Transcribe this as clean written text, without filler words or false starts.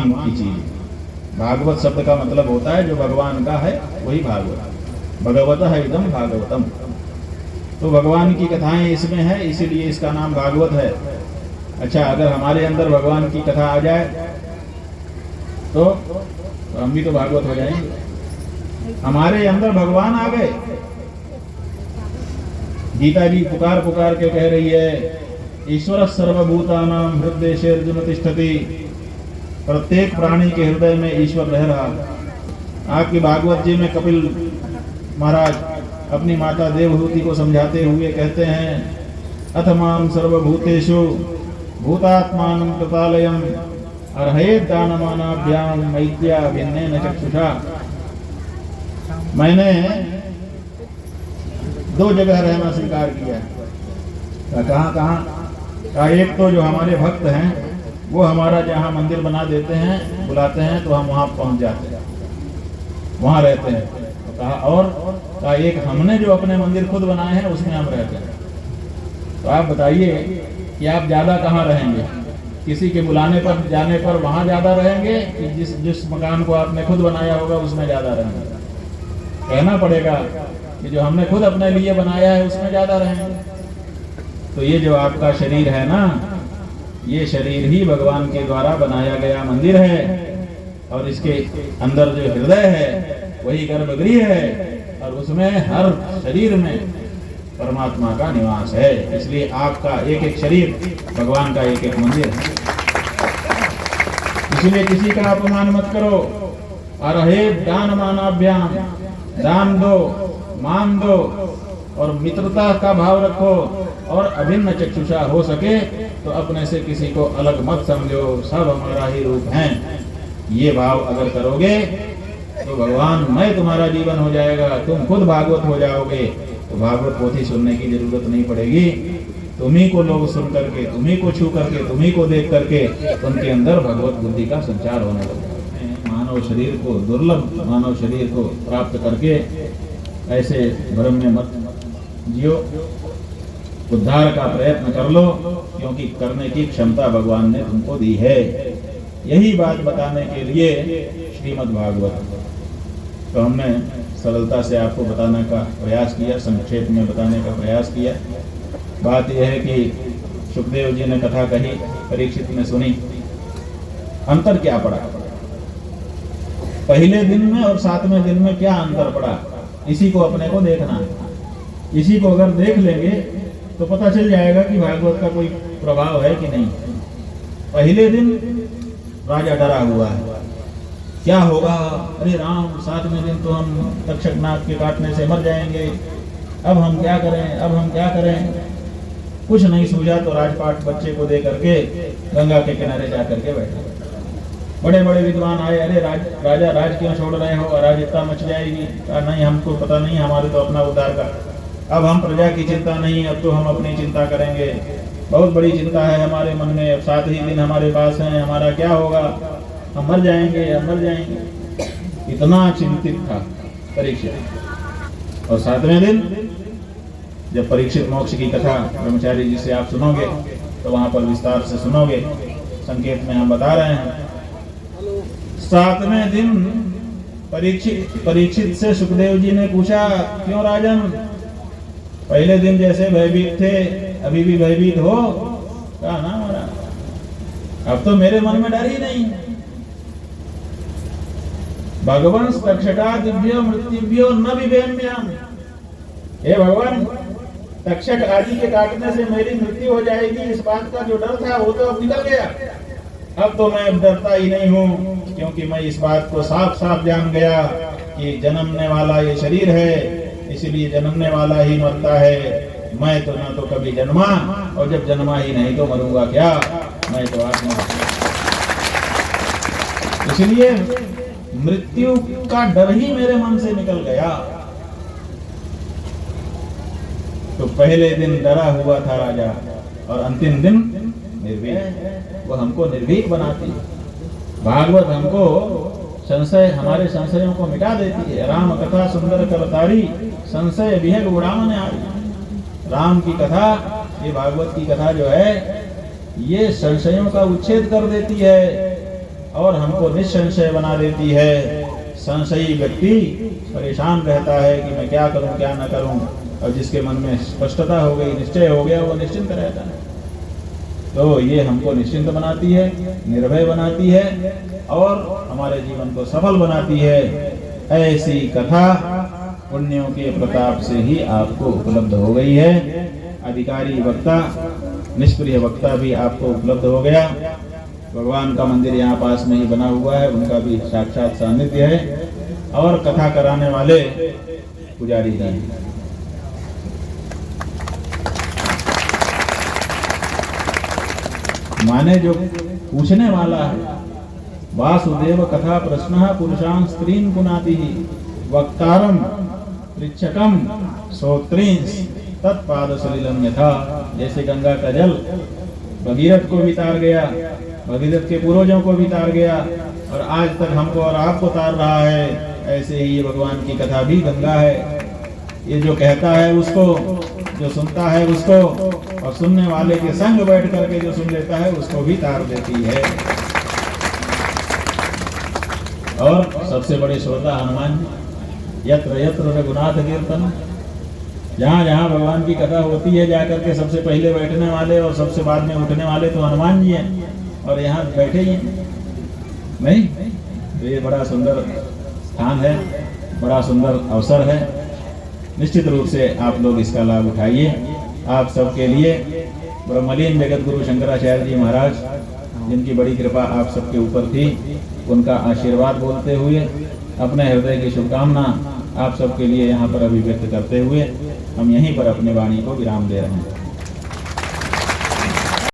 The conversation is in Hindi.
भगवान की चीज। भागवत शब्द का मतलब होता है जो भगवान का है वही भागवत। भगवतः इदं भागवतम। तो भगवान की कथाएं इसमें है, इसीलिए इसका नाम भागवत है। अच्छा, अगर हमारे अंदर भगवान की कथा आ जाए तो हम भी तो भागवत हो जाएंगे। हमारे अंदर भगवान आ गए। गीता जी पुकार पुकार के कह रही है, ईश्वर सर्वभूतानां हृदयेषु अर्जुन तिष्ठति। प्रत्येक प्राणी के हृदय में ईश्वर रह रहा। आपकी भागवत जी में कपिल महाराज अपनी माता देवहूति को समझाते हुए कहते हैं, अथ मां सर्वभूतेषु भूतात्मानं कृतालयम् अर्हयेत् दानमानाभ्यां मैत्र्या भिन्नेन चक्षुषा। मैंने 2 जगह रहना स्वीकार किया है। कहाँ कहाँ? एक तो जो हमारे भक्त हैं वो हमारा जहाँ मंदिर बना देते हैं, बुलाते हैं तो हम वहाँ पहुँच जाते हैं, वहाँ रहते हैं। तो कहा और एक हमने जो अपने मंदिर खुद बनाए हैं उसमें हम रहते हैं। तो आप बताइए कि आप ज़्यादा कहाँ रहेंगे? किसी के बुलाने पर जाने पर वहाँ ज़्यादा रहेंगे कि जिस मकान को आपने खुद बनाया होगा उसमें ज़्यादा रहेंगे? कहना पड़ेगा कि जो हमने खुद अपने लिए बनाया है उसमें ज़्यादा रहेंगे। तो ये जो आपका शरीर है ना, ये शरीर ही भगवान के द्वारा बनाया गया मंदिर है, और इसके अंदर जो हृदय है वही गर्भगृह है, और उसमें हर शरीर में परमात्मा का निवास है। इसलिए आपका एक एक शरीर भगवान का एक एक मंदिर है। इसलिए किसी का अपमान मत करो। अर्हयेत् दानमानाभ्यां, दान दो, मान दो और मित्रता का भाव रखो, और अभिन्न चक्षुषा हो सके तो अपने से किसी को अलग मत समझो, सब हमारा ही रूप हैं। ये भाव अगर करोगे तो भगवान मैं तुम्हारा जीवन हो जाएगा, तुम खुद भागवत हो जाओगे। तो भागवत पोथी सुनने की जरूरत नहीं पड़ेगी। तुम्ही को लोग सुन करके, तुम्ही को छू करके, तुम्ही को देख करके उनके अंदर भगवत बुद्धि का संचार होने लगता है। मानव शरीर को, दुर्लभ मानव शरीर को प्राप्त करके ऐसे भ्रम में मत जियो। उद्धार का प्रयत्न कर लो, क्योंकि करने की क्षमता भगवान ने तुमको दी है। यही बात बताने के लिए श्रीमद् भागवत। तो हमने सरलता से आपको बताने का प्रयास किया, संक्षेप में बताने का प्रयास किया। बात यह है कि सुखदेव जी ने कथा कही, परीक्षित ने सुनी। अंतर क्या पड़ा? पहले दिन में और 7वें दिन में क्या अंतर पड़ा, इसी को अपने को देखना है। इसी को अगर देख लेंगे तो पता चल जाएगा कि भागवत का कोई प्रभाव है कि नहीं। पहले दिन राजा डरा हुआ है, क्या होगा? अरे राम, 7वें दिन तो हम तक्षक नाग के काटने से मर जाएंगे। अब हम क्या करें, अब हम क्या करें? कुछ नहीं सूझा तो राजपाट बच्चे को दे करके गंगा के किनारे जा करके बैठे। बड़े बड़े विद्वान आए, अरे राजा राज क्यों छोड़ रहे हो, अराजकता मच जाएगी। नहीं, हमको पता नहीं, हमारे तो अपना उद्धार का, अब हम प्रजा की चिंता नहीं, अब तो हम अपनी चिंता करेंगे। बहुत बड़ी चिंता है हमारे मन में, अब 7 ही दिन हमारे पास हैं, हमारा क्या होगा, हम मर जाएंगे, हम मर जाएंगे। इतना चिंतित था परीक्षित। और 7वें दिन जब परीक्षित मोक्ष की कथा ब्रह्मचारी जी से आप सुनोगे तो वहां पर विस्तार से सुनोगे। संकेत में हम बता रहे हैं, 7वें दिन परीक्षित से सुखदेव जी ने पूछा, क्यों राजन, पहले दिन जैसे भयभीत थे अभी भी भयभीत हो? कहा ना महाराज, अब तो मेरे मन में डर ही नहीं। भगवान तक्षका दिव्यो मृत्युभ्यो न विभेम्याम। हे भगवान, तक्षक आदि के काटने से मेरी मृत्यु हो जाएगी, इस बात का जो डर था वो तो अब निकल गया। अब तो मैं डरता ही नहीं हूँ, क्योंकि मैं इस बात को साफ साफ जान गया कि जन्मने वाला ये शरीर है, इसलिए जन्मने वाला ही मरता है। मैं तो ना तो कभी जन्मा, और जब जन्मा ही नहीं तो मरूंगा क्या, मैं तो आत्मा। इसलिए मृत्यु का डर ही मेरे मन से निकल गया। तो पहले दिन डरा हुआ था राजा, और अंतिम दिन निर्भीक। वो हमको निर्भीक बनाती है। भागवत हमको संशय, हमारे संशयों को मिटा देती है। राम कथा सुंदर करतारी, संशय विहग उड़ावन आरी। राम की कथा, ये भागवत की कथा जो है, ये संशयों का उच्छेद कर देती है, और हमको निसंशय बना देती है। संशयी व्यक्ति परेशान रहता है कि मैं क्या करूं क्या न करूं, और जिसके मन में स्पष्टता हो गई, निश्चय हो गया, वो निश्चिंत रहता है। तो ये हमको निश्चिंत बनाती है, निर्भय बनाती है और हमारे जीवन को सफल बनाती है। ऐसी कथा पुण्यों के प्रताप से ही आपको उपलब्ध हो गई है। अधिकारी वक्ता, निष्प्रिय वक्ता भी आपको उपलब्ध हो गया। भगवान का मंदिर यहाँ पास में ही बना हुआ है, उनका भी साक्षात सानिध्य है, और कथा कराने वाले पुजारी जी। माने जो पूछने वाला है, वासुदेव कथा प्रश्न पुरुषां स्त्रीन पुनाति वक्तारम पृच्छकम श्रोत्रींस तत्पाद सलिलम यथा। जैसे गंगा का जल भगीरथ को भी तार गया, भगीरथ के पूर्वजों को भी तार गया, और आज तक हमको और आपको तार रहा है, ऐसे ही ये भगवान की कथा भी गंगा है। ये जो कहता है उसको, जो सुनता है उसको, और सुनने वाले के संग बैठ करके जो सुन लेता है उसको भी तार देती है। और सबसे बड़े श्रोता हनुमान जी। यत्र यत्र रघुनाथ कीर्तन, जहाँ जहाँ भगवान की कथा होती है जाकर के सबसे पहले बैठने वाले और सबसे बाद में उठने वाले तो हनुमान जी हैं, और यहाँ बैठे ही नहीं। तो ये बड़ा सुंदर स्थान है, बड़ा सुंदर अवसर है। निश्चित रूप से आप लोग इसका लाभ उठाइए। आप सबके लिए ब्रह्मलीन जगत गुरु शंकराचार्य जी महाराज, जिनकी बड़ी कृपा आप सबके ऊपर थी, उनका आशीर्वाद बोलते हुए अपने हृदय की शुभकामना आप सबके लिए यहाँ पर अभिव्यक्त करते हुए हम यहीं पर अपनी वाणी को विराम दे रहे हैं।